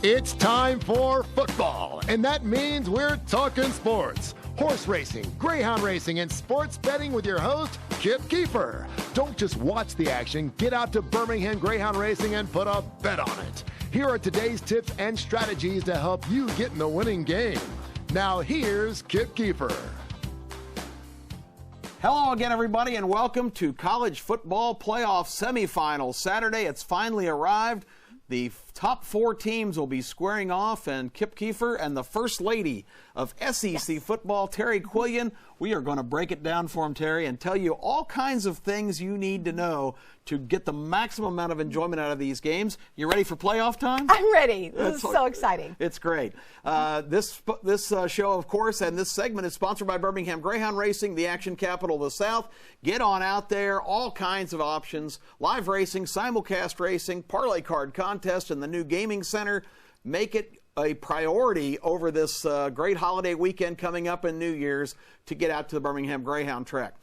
It's time for football, and that means we're talking sports. Horse racing, greyhound racing, and sports betting with your host, Kip Keefer. Don't just watch the action. Get out to Birmingham Greyhound Racing and put a bet on it. Here are today's tips and strategies to help you get in the winning game. Now here's Kip Keefer. Hello again, everybody, and welcome to college football playoff semifinals. Saturday, it's finally arrived. The top four teams will be squaring off, and Kip Keefer and the First Lady of SEC football, Terre Quillian, we are going to break it down for him, Terry, and tell you all kinds of things you need to know to get the maximum amount of enjoyment out of these games. You ready for playoff time? I'm ready. This is so exciting. It's great. This show, of course, and this segment is sponsored by Birmingham Greyhound Racing, the action capital of the South. Get on out there, all kinds of options, live racing, simulcast racing, parlay card contest, and the new gaming center. Make it a priority over this great holiday weekend coming up in New Year's to get out to the Birmingham Greyhound track.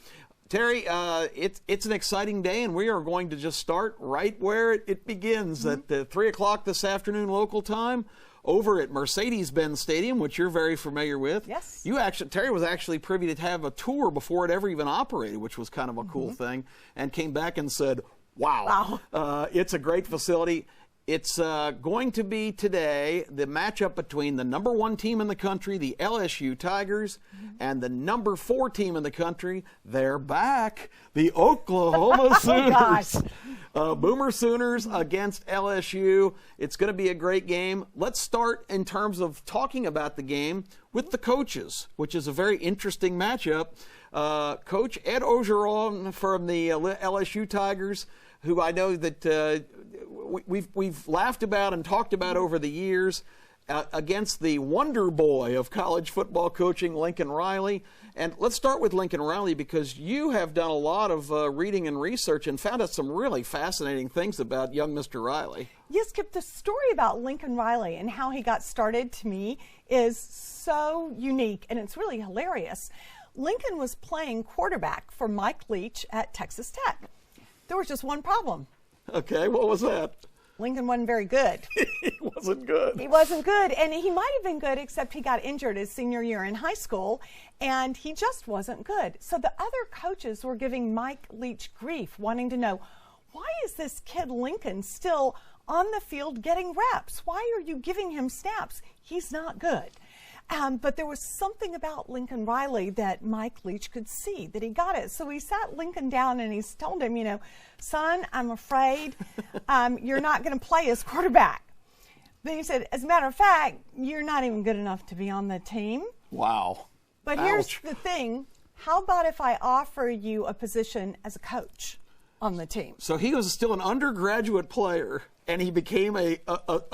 Terry, it's an exciting day, and we are going to just start right where it begins at 3 o'clock this afternoon local time over at Mercedes-Benz Stadium, which you're very familiar with. Yes. Terry was actually privy to have a tour before it ever even operated, which was kind of a cool thing, and came back and said, wow. It's a great facility. It's going to be today the matchup between the number one team in the country, the LSU Tigers, and the number 4 team in the country. They're back, the Oklahoma Sooners. Boomer Sooners against LSU. It's going to be a great game. Let's start in terms of talking about the game with the coaches, which is a very interesting matchup. Coach Ed Orgeron from the LSU Tigers, who I know that we've laughed about and talked about over the years, against the wonder boy of college football coaching, Lincoln Riley. And let's start with Lincoln Riley, because you have done a lot of reading and research and found out some really fascinating things about young Mr. Riley. Yes, Kip, the story about Lincoln Riley and how he got started, to me, is so unique, and it's really hilarious. Lincoln was playing quarterback for Mike Leach at Texas Tech. There was just one problem. Okay, what was that? Lincoln wasn't very good. He wasn't good. He wasn't good, and he might have been good, except he got injured his senior year in high school, and he just wasn't good. So the other coaches were giving Mike Leach grief, wanting to know, why is this kid Lincoln still on the field getting reps? Why are you giving him snaps? He's not good. But there was something about Lincoln Riley that Mike Leach could see, that he got it. So he sat Lincoln down and he's told him, son, I'm afraid you're not going to play as quarterback. Then he said, as a matter of fact, you're not even good enough to be on the team. Wow. But here's the thing. How about if I offer you a position as a coach on the team? So he was still an undergraduate player, and he became a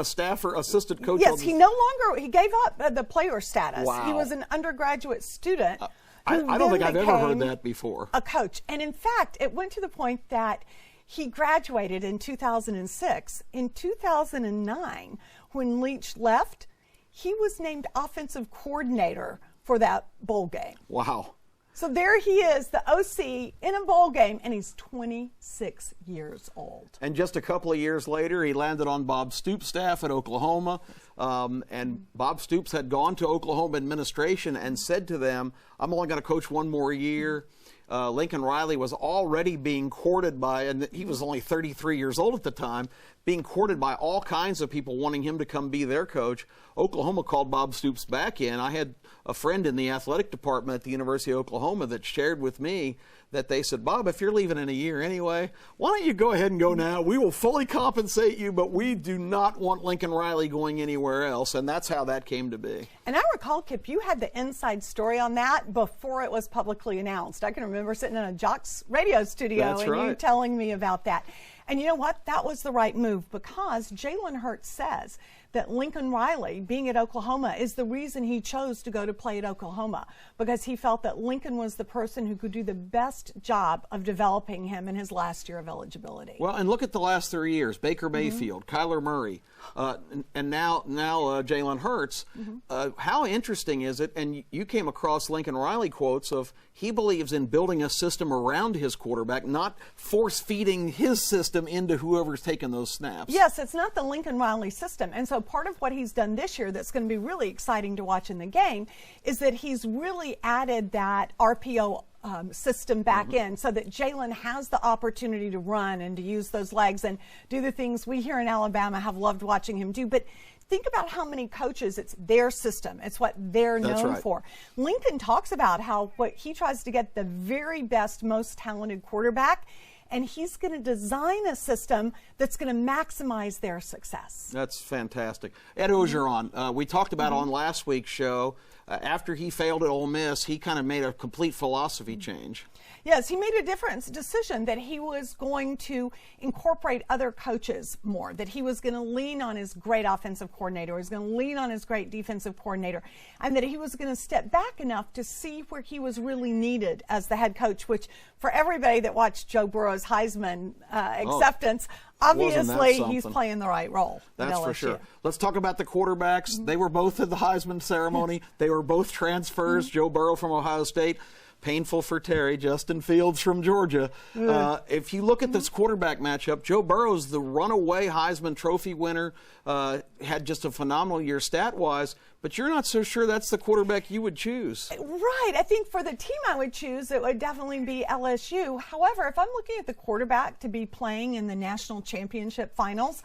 staffer, assistant coach. Yes, he gave up the player status. Wow. He was an undergraduate student. I don't think I've ever heard that before. A coach. And in fact, it went to the point that he graduated in 2006. In 2009, when Leach left, he was named offensive coordinator for that bowl game. Wow. So there he is, the OC, in a bowl game, and he's 26 years old. And just a couple of years later, he landed on Bob Stoops' staff at Oklahoma. And Bob Stoops had gone to Oklahoma administration and said to them, I'm only going to coach one more year. Lincoln Riley was already being courted by, and he was only 33 years old at the time, being courted by all kinds of people wanting him to come be their coach. Oklahoma called Bob Stoops back in. I had a friend in the athletic department at the University of Oklahoma that shared with me that they said, Bob, if you're leaving in a year anyway, why don't you go ahead and go now? We will fully compensate you, but we do not want Lincoln Riley going anywhere else. And that's how that came to be. And I recall, Kip, you had the inside story on that before it was publicly announced. I can remember sitting in a Jock's radio studio you telling me about that. And you know what? That was the right move, because Jalen Hurts says that Lincoln Riley, being at Oklahoma, is the reason he chose to go to play at Oklahoma, because he felt that Lincoln was the person who could do the best job of developing him in his last year of eligibility. Well, and look at the last 3 years. Baker Mayfield, Kyler Murray, and now Jalen Hurts. How interesting is it? And you came across Lincoln Riley quotes of he believes in building a system around his quarterback, not force-feeding his system into whoever's taking those snaps. Yes, it's not the Lincoln Riley system. And so part of what he's done this year that's going to be really exciting to watch in the game is that he's really added that RPO system back in so that Jalen has the opportunity to run and to use those legs and do the things we here in Alabama have loved watching him do. But think about how many coaches, it's their system. It's what they're known for. Lincoln talks about how what he tries to get the very best, most talented quarterback, and he's going to design a system that's going to maximize their success. That's fantastic. Ed Ogeron, we talked about on last week's show. After he failed at Ole Miss, he kind of made a complete philosophy change. Yes, he made a decision that he was going to incorporate other coaches more, that he was going to lean on his great offensive coordinator, he was going to lean on his great defensive coordinator, and that he was going to step back enough to see where he was really needed as the head coach, which for everybody that watched Joe Burrow's Heisman acceptance, obviously he's playing the right role. That's for sure. Let's talk about the quarterbacks. They were both at the Heisman ceremony. They were both transfers. Joe Burrow from Ohio State. Painful for Terry, Justin Fields from Georgia. If you look at this quarterback matchup, Joe Burrow's the runaway Heisman Trophy winner, had just a phenomenal year stat-wise, but you're not so sure that's the quarterback you would choose. Right. I think for the team I would choose, it would definitely be LSU. However, if I'm looking at the quarterback to be playing in the national championship finals,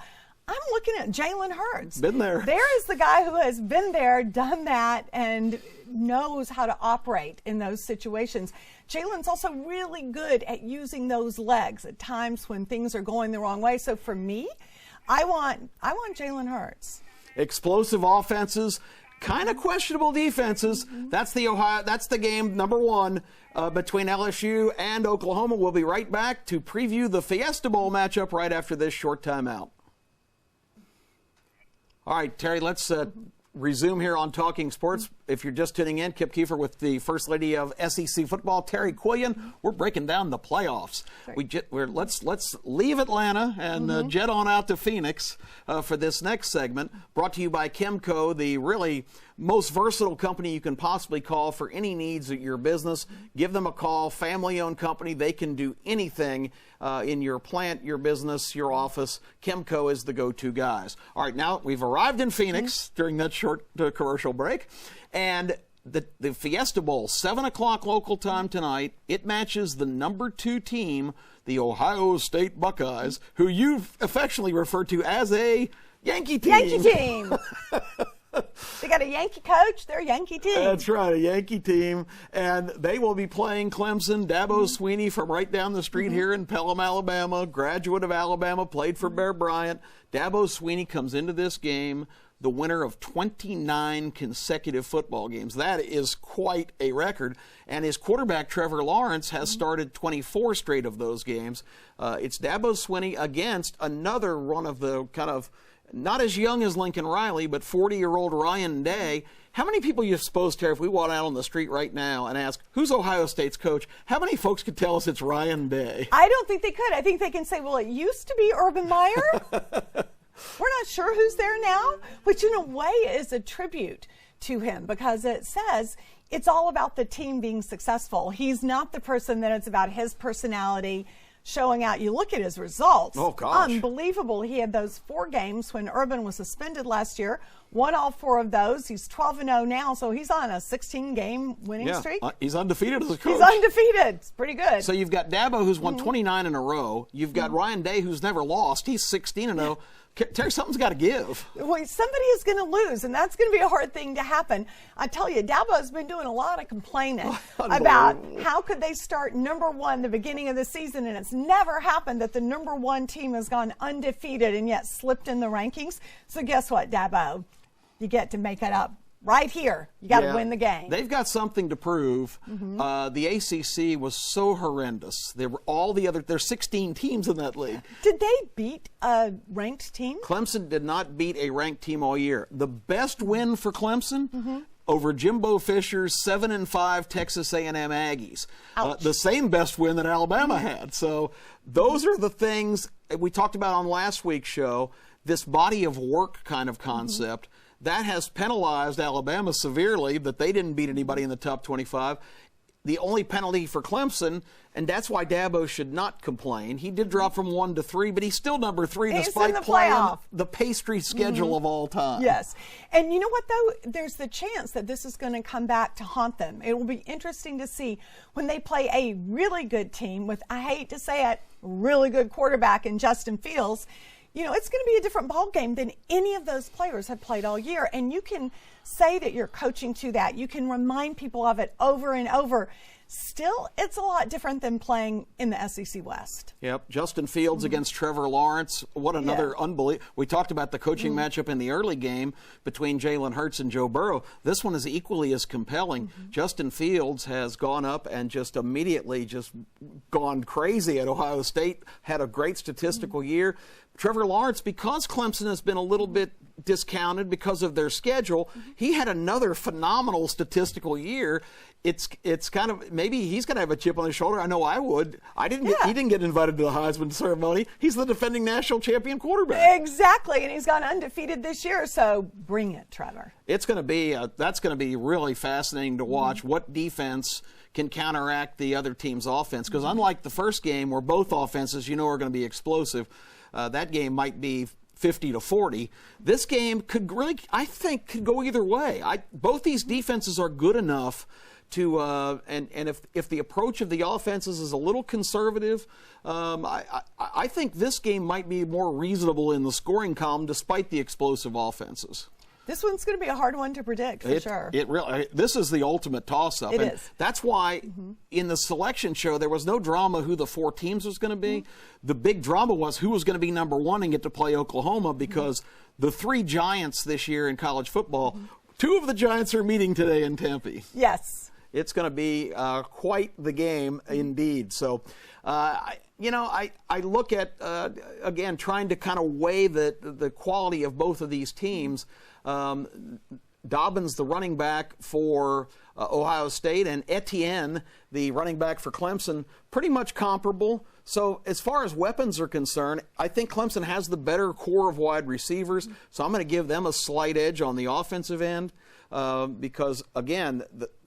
I'm looking at Jalen Hurts. Been there. There is the guy who has been there, done that, and knows how to operate in those situations. Jalen's also really good at using those legs at times when things are going the wrong way. So for me, I want Jalen Hurts. Explosive offenses, kind of questionable defenses. That's the game number one between LSU and Oklahoma. We'll be right back to preview the Fiesta Bowl matchup right after this short timeout. All right, Terry, let's resume here on Talking Sports. If you're just tuning in, Kip Keefer with the First Lady of SEC Football, Terry Quillian. We're breaking down the playoffs. Let's leave Atlanta and jet on out to Phoenix for this next segment. Brought to you by Chemco, the really most versatile company you can possibly call for any needs at your business. Give them a call. Family-owned company. They can do anything in your plant, your business, your office. Chemco is the go-to guys. All right, now we've arrived in Phoenix during that short commercial break. And the Fiesta Bowl, 7 o'clock local time tonight, it matches the number 2 team, the Ohio State Buckeyes, who you've affectionately referred to as a Yankee team. Yankee team. They got a Yankee coach, they're a Yankee team. That's right, a Yankee team. And they will be playing Clemson. Dabo Swinney from right down the street here in Pelham, Alabama, graduate of Alabama, played for Bear Bryant. Dabo Swinney comes into this game the winner of 29 consecutive football games. That is quite a record. And his quarterback, Trevor Lawrence, has started 24 straight of those games. It's Dabo Swinney against another one of the kind of, not as young as Lincoln Riley, but 40-year-old Ryan Day. How many people you suppose, Terry, if we walk out on the street right now and ask, who's Ohio State's coach, how many folks could tell us it's Ryan Day? I don't think they could. I think they can say, well, it used to be Urban Meyer. We're not sure who's there now, which in a way is a tribute to him because it says it's all about the team being successful. He's not the person that it's about his personality showing out. You look at his results. Oh, gosh. Unbelievable. He had those 4 games when Urban was suspended last year, won all 4 of those. He's 12-0 now, so he's on a 16-game winning streak. He's undefeated as a coach. He's undefeated. It's pretty good. So you've got Dabo, who's won 29 in a row. You've got Ryan Day, who's never lost. He's 16-0. Terry, something's got to give. Well, somebody is going to lose, and that's going to be a hard thing to happen. I tell you, Dabo's been doing a lot of complaining about how could they start number 1 the beginning of the season, and it's never happened that the number 1 team has gone undefeated and yet slipped in the rankings. So guess what, Dabo? You get to make it up. Right here, you got to win the game. They've got something to prove. The ACC was so horrendous. There were there's 16 teams in that league. Did they beat a ranked team? Clemson did not beat a ranked team all year. The best win for Clemson over Jimbo Fisher's 7-5 Texas A&M Aggies. The same best win that Alabama had. So those are the things we talked about on last week's show. This body of work kind of concept. That has penalized Alabama severely that they didn't beat anybody in the top 25. the only penalty for Clemson, and that's why Dabo should not complain. He did drop from 1 to 3, but he's still number 3 despite playing the pastry schedule of all time. Yes. And you know what, though? There's the chance that this is going to come back to haunt them. It will be interesting to see when they play a really good team with, I hate to say it, really good quarterback in Justin Fields. You know, it's going to be a different ball game than any of those players have played all year. And you can say that you're coaching to that. You can remind people of it over and over. Still, it's a lot different than playing in the SEC West. Yep. Justin Fields against Trevor Lawrence. What another unbelievable. We talked about the coaching matchup in the early game between Jalen Hurts and Joe Burrow. This one is equally as compelling. Justin Fields has gone up and just immediately just gone crazy at Ohio State, had a great statistical year. Trevor Lawrence, because Clemson has been a little bit discounted because of their schedule, he had another phenomenal statistical year. It's kind of, maybe he's going to have a chip on his shoulder. I know I would. He didn't get invited to the Heisman ceremony. He's the defending national champion quarterback. Exactly, and he's gone undefeated this year. So bring it, Trevor. It's going to be that's going to be really fascinating to watch. What defense can counteract the other team's offense? Because unlike the first game, where both offenses are going to be explosive, that game might be 50-40. This game could really, I think, could go either way. Both these defenses are good enough to, and if the approach of the offenses is a little conservative, I think this game might be more reasonable in the scoring column despite the explosive offenses. This one's going to be a hard one to predict for sure. This is the ultimate toss-up. It is. That's why in the selection show there was no drama who the 4 teams was going to be. The big drama was who was going to be number 1 and get to play Oklahoma, because the 3 giants this year in college football, 2 of the giants are meeting today in Tempe. Yes. It's going to be quite the game indeed. So, I look at, again, trying to kind of weigh the quality of both of these teams. Dobbins, the running back for Ohio State, and Etienne, the running back for Clemson, pretty much comparable. So as far as weapons are concerned, I think Clemson has the better core of wide receivers. So I'm going to give them a slight edge on the offensive end because, again,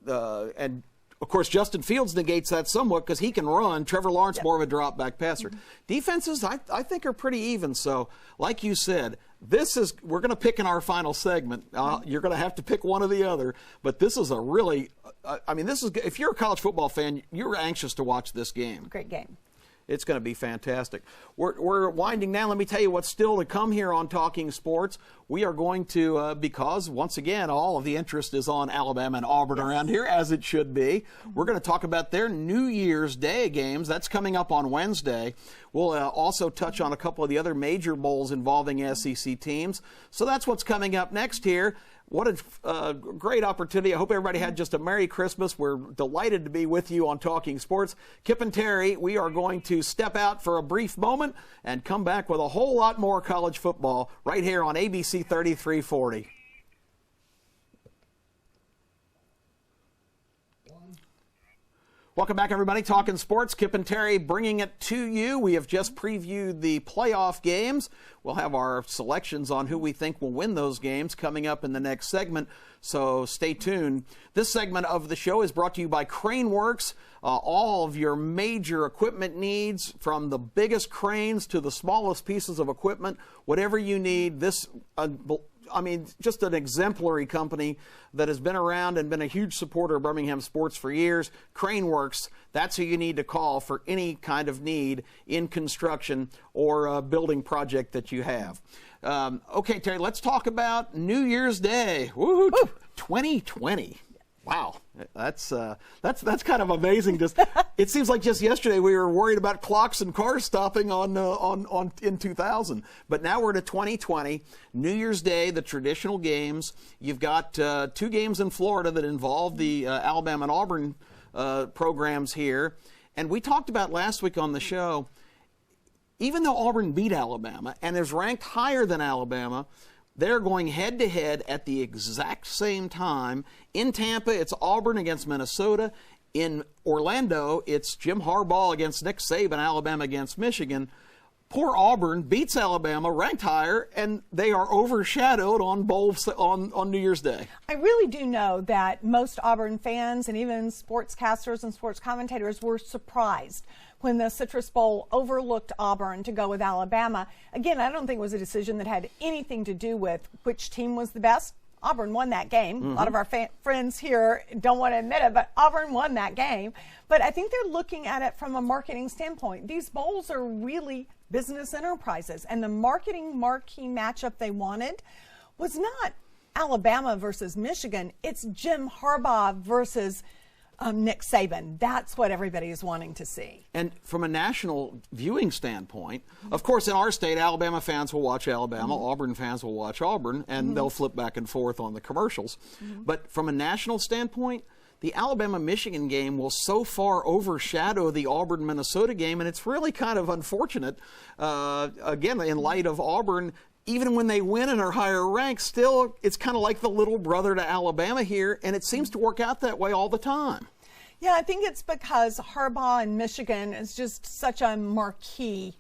and of course, Justin Fields negates that somewhat because he can run. Trevor Lawrence, more of a drop-back passer. Defenses, I think, are pretty even. So, like you said, we're going to pick in our final segment. You're going to have to pick one or the other. But this is a really, if you're a college football fan, you're anxious to watch this game. Great game. It's going to be fantastic. We're winding down. Let me tell you what's still to come here on Talking Sports. We are going to, because, once again, all of the interest is on Alabama and Auburn around here, as it should be. We're going to talk about their New Year's Day games. That's coming up on Wednesday. We'll also touch on a couple of the other major bowls involving SEC teams. So that's what's coming up next here. What a great opportunity. I hope everybody had just a Merry Christmas. We're delighted to be with you on Talking Sports. Kip and Terry, we are going to step out for a brief moment and come back with a whole lot more college football right here on ABC 3340. Welcome back, everybody. Talking Sports. Kip and Terry bringing it to you. We have just previewed the playoff games. We'll have our selections on who we think will win those games coming up in the next segment, so stay tuned. This segment of the show is brought to you by Craneworks. All of your major equipment needs, from the biggest cranes to the smallest pieces of equipment, whatever you need, just an exemplary company that has been around and been a huge supporter of Birmingham sports for years. Craneworks, that's who you need to call for any kind of need in construction or a building project that you have. Okay, Terry, let's talk about New Year's Day. Woo-hoo, 2020. Wow, that's kind of amazing. Just it seems like just yesterday we were worried about clocks and cars stopping in 2000, but now we're to 2020. New Year's Day, the traditional games. You've got 2 games in Florida that involve the Alabama and Auburn programs here, and we talked about last week on the show. Even though Auburn beat Alabama and is ranked higher than Alabama, they're going head-to-head at the exact same time. In Tampa, it's Auburn against Minnesota. In Orlando, it's Jim Harbaugh against Nick Saban, Alabama against Michigan. Poor Auburn beats Alabama, ranked higher, and they are overshadowed on New Year's Day. I really do know that most Auburn fans and even sportscasters and sports commentators were surprised when the Citrus Bowl overlooked Auburn to go with Alabama. Again, I don't think it was a decision that had anything to do with which team was the best. Auburn won that game. A lot of our friends here don't want to admit it, but Auburn won that game. But I think they're looking at it from a marketing standpoint. These bowls are really business enterprises, and the marketing marquee matchup they wanted was not Alabama versus Michigan. It's Jim Harbaugh versus Nick Saban. That's what everybody is wanting to see. And from a national viewing standpoint, of course, in our state, Alabama fans will watch Alabama, Auburn fans will watch Auburn, and they'll flip back and forth on the commercials. But from a national standpoint, the Alabama-Michigan game will so far overshadow the Auburn-Minnesota game, and it's really kind of unfortunate, again, in light of Auburn. Even when they win and are higher ranked, still, it's kind of like the little brother to Alabama here, and it seems to work out that way all the time. Yeah, I think it's because Harbaugh and Michigan is just such a marquee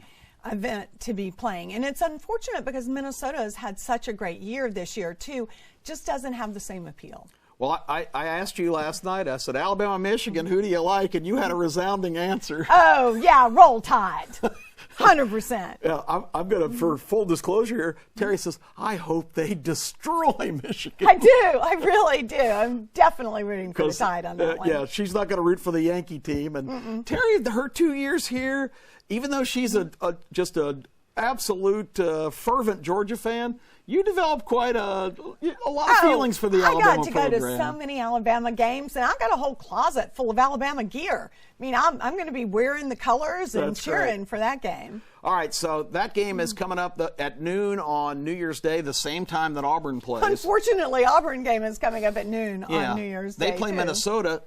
event to be playing. And it's unfortunate because Minnesota has had such a great year this year, too. Just doesn't have the same appeal. Well, I asked you last night, I said, Alabama, Michigan, who do you like? And you had a resounding answer. Oh, yeah, roll Tide. 100%. Yeah, I'm going to, for full disclosure here, Terry says, I hope they destroy Michigan. I do. I really do. I'm definitely rooting for the Tide on that one. Yeah, she's not going to root for the Yankee team. And Terry, her 2 years here, even though she's just an absolute fervent Georgia fan, you developed quite a lot of feelings for the Alabama program. I got to go to so many Alabama games, and I've got a whole closet full of Alabama gear. I mean, I'm going to be wearing the colors and cheering for that game. All right, so that game is coming up at noon on New Year's Day, the same time that Auburn plays. Unfortunately, Auburn game is coming up at noon on New Year's Day. They play Minnesota.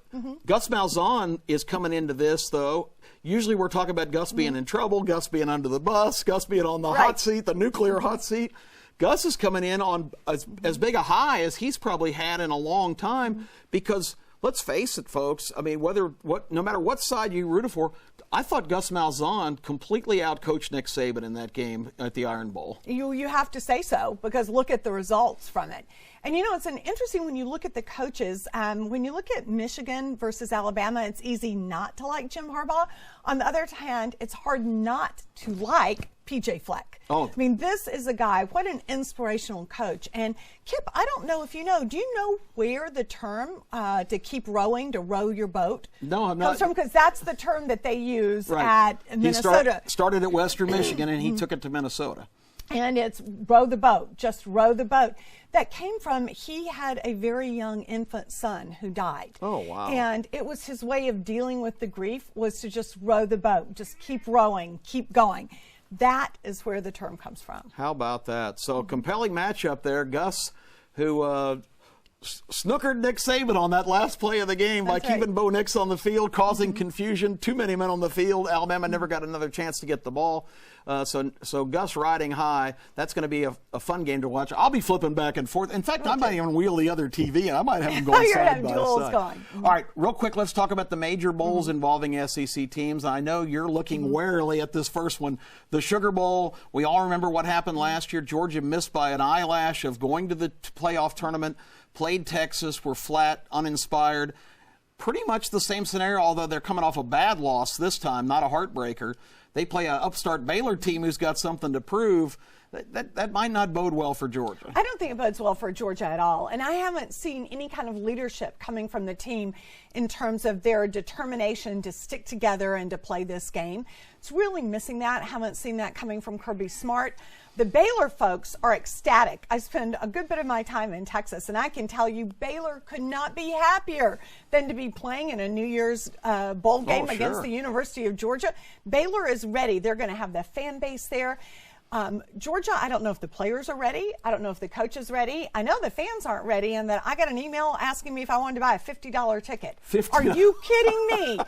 Gus Malzahn is coming into this, though. Usually we're talking about Gus being in trouble, Gus being under the bus, Gus being on the hot seat, the nuclear hot seat. Gus is coming in on as big a high as he's probably had in a long time because, let's face it, folks, I mean, no matter what side you rooted for, I thought Gus Malzahn completely outcoached Nick Saban in that game at the Iron Bowl. You have to say so because look at the results from it. And, you know, it's interesting when you look at the coaches. When you look at Michigan versus Alabama, it's easy not to like Jim Harbaugh. On the other hand, it's hard not to like P.J. Fleck. Oh. I mean, this is a guy, what an inspirational coach. And, Kip, I don't know if you know, do you know where the term to keep rowing, to row your boat, no, I'm not. comes from? Because that's the term that they use at Minnesota. He started at Western Michigan, and he took it to Minnesota. And it's row the boat, just row the boat. That came from, he had a very young infant son who died. Oh, wow. And it was his way of dealing with the grief was to just row the boat, just keep rowing, keep going. That is where the term comes from. How about that? So, compelling matchup there. Gus, who snookered Nick Saban on that last play of the game by keeping Bo Nix on the field, causing confusion. Too many men on the field. Alabama never got another chance to get the ball. So Gus riding high. That's going to be a fun game to watch. I'll be flipping back and forth. In fact, I might even wheel the other TV, and I might have them going side by side. All right, real quick, let's talk about the major bowls involving SEC teams. I know you're looking warily at this first one. The Sugar Bowl, we all remember what happened last year. Georgia missed by an eyelash of going to the playoff tournament, played Texas, were flat, uninspired. Pretty much the same scenario, although they're coming off a bad loss this time, not a heartbreaker. They play an upstart Baylor team who's got something to prove. That might not bode well for Georgia. I don't think it bodes well for Georgia at all. And I haven't seen any kind of leadership coming from the team in terms of their determination to stick together and to play this game. It's really missing that. Haven't seen that coming from Kirby Smart. The Baylor folks are ecstatic. I spend a good bit of my time in Texas, and I can tell you Baylor could not be happier than to be playing in a New Year's bowl game against the University of Georgia. Baylor is ready. They're going to have the fan base there. Georgia, I don't know if the players are ready. I don't know if the coach is ready. I know the fans aren't ready, and that I got an email asking me if I wanted to buy a $50 ticket. Are you kidding me?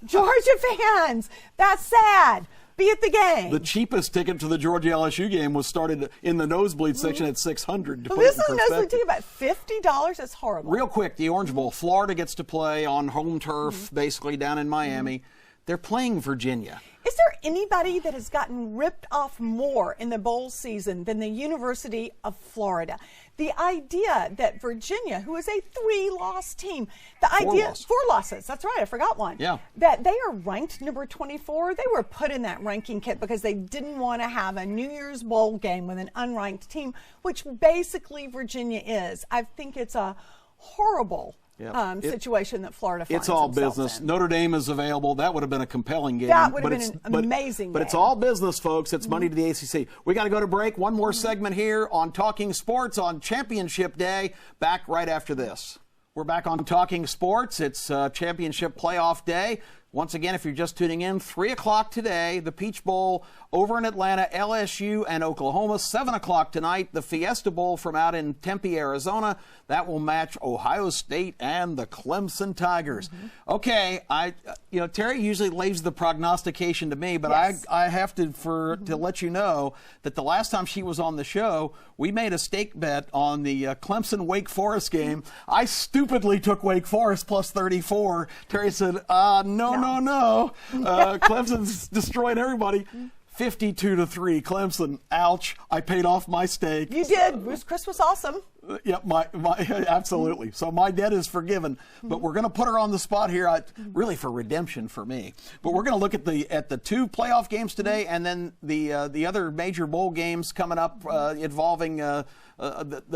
Georgia fans, that's sad. Be at the game. The cheapest ticket to the Georgia LSU game was started in the nosebleed section at $600. Well, this is a nosebleed ticket about $50. That's horrible. Real quick, the Orange Bowl. Florida gets to play on home turf, basically down in Miami. They're playing Virginia. Is there anybody that has gotten ripped off more in the bowl season than the University of Florida? The idea that Virginia, who is a 3-loss team, four losses, that's right, I forgot one. Yeah. That they are ranked number 24. They were put in that ranking kit because they didn't want to have a New Year's bowl game with an unranked team, which basically Virginia is. I think it's a horrible situation that Florida finds It's all themselves business. in. Notre Dame is available. That would have been a compelling game. That would have been an amazing But game. it's all business, folks. It's money to the ACC. We got to go to break. One more segment here on Talking Sports on Championship Day. Back right after this. We're back on Talking Sports. It's Championship Playoff Day. Once again, if you're just tuning in, 3 o'clock today, the Peach Bowl over in Atlanta, LSU and Oklahoma. 7 o'clock tonight, the Fiesta Bowl from out in Tempe, Arizona. That will match Ohio State and the Clemson Tigers. Okay, Terry usually leaves the prognostication to me, but yes. I have to let you know that the last time she was on the show, we made a stake bet on the Clemson-Wake Forest game. I stupidly took Wake Forest plus 34. Terry said, no. Clemson's destroying everybody. 52-3, Clemson. Ouch! I paid off my stake. You did. Chris was awesome. Yeah, absolutely. So my debt is forgiven. But we're going to put her on the spot here, really for redemption for me. But we're going to look at the 2 playoff games today, and then the other major bowl games coming up involving the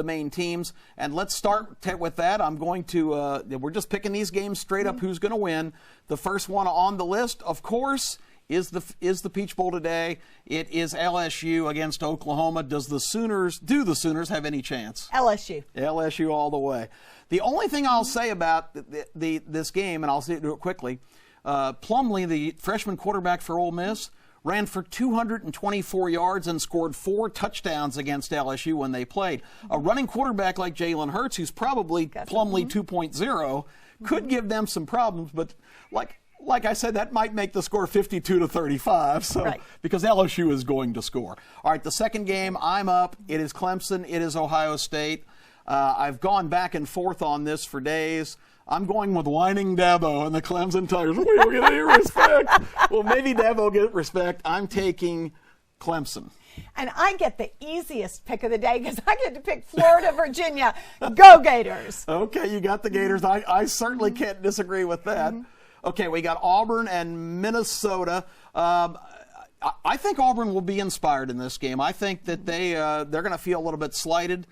main teams. And let's start with that. I'm going to. We're just picking these games straight up. Who's going to win? The first one on the list, of course, is the Peach Bowl today. It is LSU against Oklahoma. Do the Sooners have any chance? LSU all the way. The only thing I'll say about this game, and I'll do it quickly, Plumlee, the freshman quarterback for Ole Miss, ran for 224 yards and scored 4 touchdowns against LSU when they played. A running quarterback like Jalen Hurts, who's probably Plumlee 2.0, could give them some problems, but like I said, that might make the score 52-35, because LSU is going to score. All right, the second game, I'm up. It is Clemson. It is Ohio State. I've gone back and forth on this for days. I'm going with whining Dabo and the Clemson Tigers. We don't get any respect. Well, maybe Dabo will get respect. I'm taking Clemson. And I get the easiest pick of the day because I get to pick Florida, Virginia. Go Gators. Okay, you got the Gators. I certainly can't disagree with that. Okay, we got Auburn and Minnesota. I think Auburn will be inspired in this game. I think that they're going to feel a little bit slighted.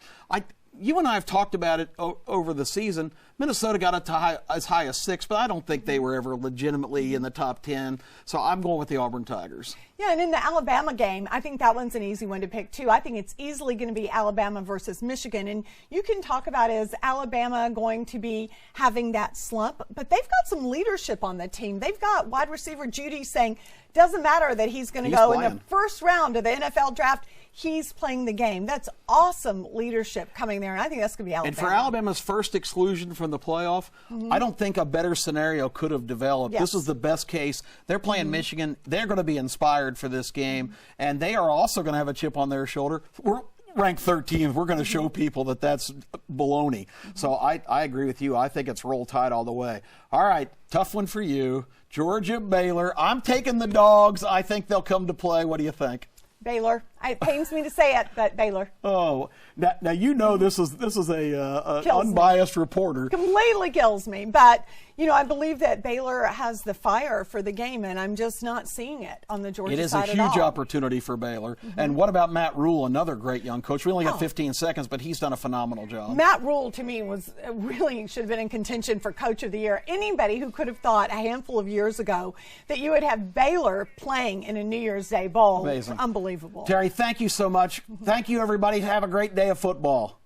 You and I have talked about it over the season. Minnesota got it to as high as 6, but I don't think they were ever legitimately in the top 10. So I'm going with the Auburn Tigers. Yeah, and in the Alabama game, I think that one's an easy one to pick, too. I think it's easily going to be Alabama versus Michigan. And you can talk about, is Alabama going to be having that slump? But they've got some leadership on the team. They've got wide receiver Judy saying, doesn't matter that he's going to go in the first round of the NFL draft. He's playing the game. That's awesome leadership coming there, and I think that's going to be Alabama. And for Alabama's first exclusion from the playoff, I don't think a better scenario could have developed. This is the best case. They're playing Michigan. They're going to be inspired for this game, and they are also going to have a chip on their shoulder. We're ranked 13th. We're going to show people that that's baloney. So I agree with you. I think it's roll tide all the way. All right, tough one for you. Georgia, Baylor. I'm taking the Dogs. I think they'll come to play. What do you think? Baylor. It pains me to say it, but Baylor. Oh, now you know this is a unbiased reporter. Completely kills me, but I believe that Baylor has the fire for the game, and I'm just not seeing it on the Georgia side at all. It is a huge opportunity for Baylor. And what about Matt Rule, another great young coach? We only got 15 seconds, but he's done a phenomenal job. Matt Rule, to me, really should have been in contention for Coach of the Year. Anybody who could have thought a handful of years ago that you would have Baylor playing in a New Year's Day bowl. Amazing. Unbelievable. Terry, thank you so much. Thank you, everybody. Have a great day of football.